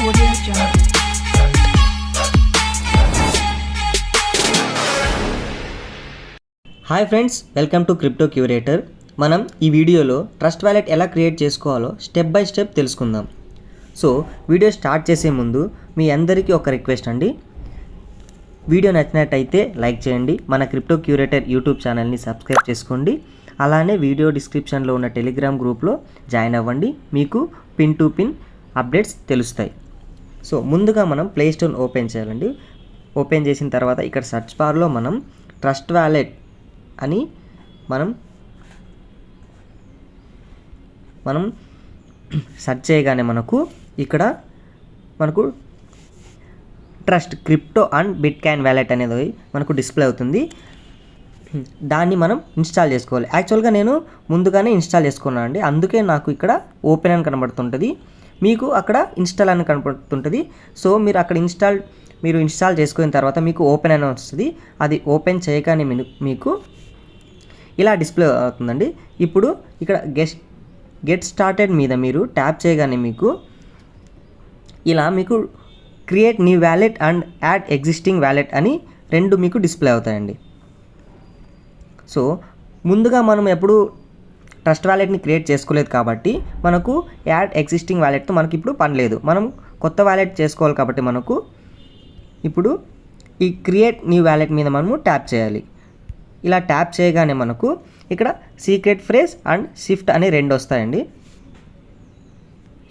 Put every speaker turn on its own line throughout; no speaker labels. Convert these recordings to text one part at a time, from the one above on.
Audio Jungle.
Hi friends, welcome to crypto curator. మనం ఈ వీడియోలో ట్రస్ట్ వాలెట్ ఎలా క్రియేట్ చేసుకోవాలో స్టెప్ బై స్టెప్ తెలుసుకుందాం. సో వీడియో స్టార్ట్ చేసే ముందు మీ అందరికీ ఒక రిక్వెస్ట్ అండి. వీడియో నచ్చినట్టయితే లైక్ చేయండి, మన క్రిప్టో క్యూరేటర్ యూట్యూబ్ ఛానల్ని సబ్స్క్రైబ్ చేసుకోండి. అలానే వీడియో డిస్క్రిప్షన్లో ఉన్న టెలిగ్రామ్ గ్రూప్లో జాయిన్ అవ్వండి, మీకు పిన్ టు పిన్ అప్డేట్స్ తెలుస్తాయి. సో ముందుగా మనం ప్లే స్టోర్ ఓపెన్ చేయాలండి. ఓపెన్ చేసిన తర్వాత ఇక్కడ సెర్చ్ బార్లో మనం ట్రస్ట్ వాలెట్ అని మనం సెర్చ్ చేయగానే మనకు trust crypto and bitcoin wallet అనేది మనకు డిస్ప్లే అవుతుంది. దాన్ని మనం ఇన్స్టాల్ చేసుకోవాలి. యాక్చువల్గా నేను ముందుగానే ఇన్స్టాల్ చేసుకున్నాను అండి, అందుకే నాకు ఇక్కడ ఓపెన్ అని కనబడుతుంటుంది, మీకు అక్కడ ఇన్స్టాల్ అని కనబడుతుంటుంది. సో మీరు అక్కడ ఇన్స్టాల్ చేసుకున్న తర్వాత మీకు ఓపెన్ అని వస్తుంది. అది ఓపెన్ చేయగానే మీకు ఇలా డిస్ప్లే అవుతుందండి. ఇప్పుడు ఇక్కడ గెట్ స్టార్టెడ్ మీద మీరు ట్యాప్ చేయగానే మీకు create new wallet and add existing wallet అని రెండు మీకు డిస్ప్లే అవుతాయండి. సో ముందుగా మనం ఎప్పుడు ట్రస్ట్ వ్యాలెట్ని క్రియేట్ చేసుకోలేదు కాబట్టి మనకు యాడ్ ఎగ్జిస్టింగ్ వ్యాలెట్తో మనకి ఇప్పుడు పని లేదు. మనం కొత్త వ్యాలెట్ చేసుకోవాలి కాబట్టి మనకు ఇప్పుడు ఈ క్రియేట్ న్యూ వ్యాలెట్ మీద మనము ట్యాప్ చేయాలి. ఇలా ట్యాప్ చేయగానే మనకు ఇక్కడ సీక్రెట్ ఫ్రేజ్ అండ్ షిఫ్ట్ అని రెండు వస్తాయండి.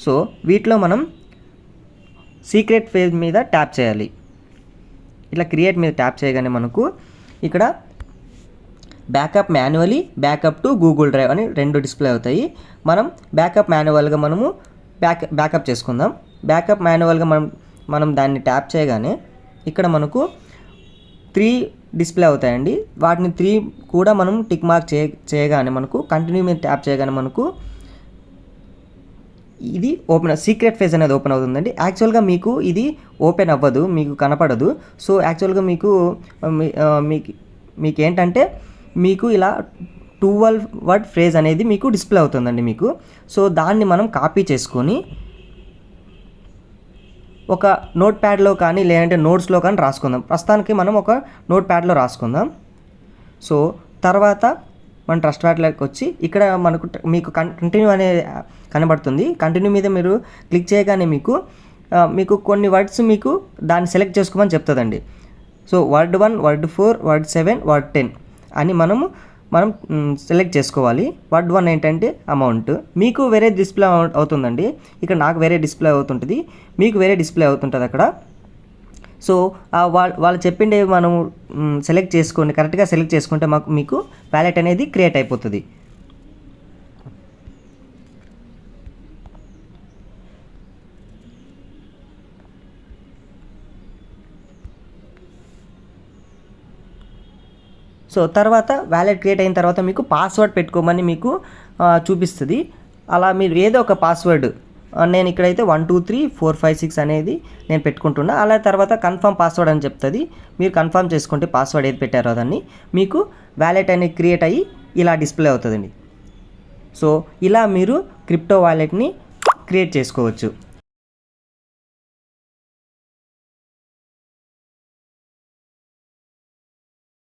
సో వీటిలో మనం సీక్రెట్ ఫ్రేజ్ మీద ట్యాప్ చేయాలి. ఇట్లా క్రియేట్ మీద ట్యాప్ చేయగానే మనకు ఇక్కడ backup manually, backup to Google drive అని రెండు డిస్ప్లే అవుతాయి. మనం బ్యాకప్ మాన్యువల్గా మనము బ్యాకప్ చేసుకుందాం. బ్యాకప్ మాన్యువల్గా మనం దాన్ని ట్యాప్ చేయగానే ఇక్కడ మనకు 3 డిస్ప్లే అవుతాయండి. వాటిని 3 కూడా మనం టిక్ మార్క్ చేయగానే మనకు కంటిన్యూ మీద ట్యాప్ చేయగానే మనకు ఇది సీక్రెట్ ఫేజ్ అనేది ఓపెన్ అవుతుందండి. యాక్చువల్గా మీకు ఇది ఓపెన్ అవ్వదు, మీకు కనపడదు. సో యాక్చువల్గా మీకు ఏంటంటే మీకు ఇలా 12 వర్డ్ ఫ్రేజ్ అనేది మీకు డిస్ప్లే అవుతుందండి మీకు. సో దాన్ని మనం కాపీ చేసుకొని ఒక నోట్ ప్యాడ్లో కానీ లేదంటే నోట్స్లో కానీ రాసుకుందాం. ప్రస్తుతానికి మనం ఒక నోట్ ప్యాడ్లో రాసుకుందాం. సో తర్వాత మన ట్రస్ట్ వాలెట్లోకి వచ్చి ఇక్కడ మీకు కంటిన్యూ అనే కనబడుతుంది. కంటిన్యూ మీద మీరు క్లిక్ చేయగానే మీకు కొన్ని వర్డ్స్ మీకు దాన్ని సెలెక్ట్ చేసుకోమని చెప్తుందండి. So word 1, word 4, word 7, word 10 అని మనం సెలెక్ట్ చేసుకోవాలి. వర్డ్ 1 ఏంటంటే అమౌంట్, మీకు వేరే డిస్ప్లే అవుతుందండి. ఇక్కడ నాకు వేరే డిస్ప్లే అవుతుంటుంది, మీకు వేరే డిస్ప్లే అవుతుంటుంది అక్కడ. సో వాళ్ళు చెప్పిండే మనం కరెక్ట్గా సెలెక్ట్ చేసుకుంటే మీకు వ్యాలెట్ అనేది క్రియేట్ అయిపోతుంది. సో తర్వాత వ్యాలెట్ క్రియేట్ అయిన తర్వాత మీకు పాస్వర్డ్ పెట్టుకోమని మీకు చూపిస్తుంది. అలా మీరు ఏదో ఒక పాస్వర్డ్, నేను ఇక్కడైతే 1 2 3 4 5 6 అనేది నేను పెట్టుకుంటున్నా. అలా తర్వాత కన్ఫర్మ్ పాస్వర్డ్ అని చెప్తుంది. మీరు కన్ఫర్మ్ చేసుకుంటే పాస్వర్డ్ ఏది పెట్టారో దాన్ని మీకు వ్యాలెట్ అనేది క్రియేట్ అయ్యి ఇలా డిస్ప్లే అవుతుందండి. సో ఇలా మీరు క్రిప్టో వాలెట్ని క్రియేట్ చేసుకోవచ్చు.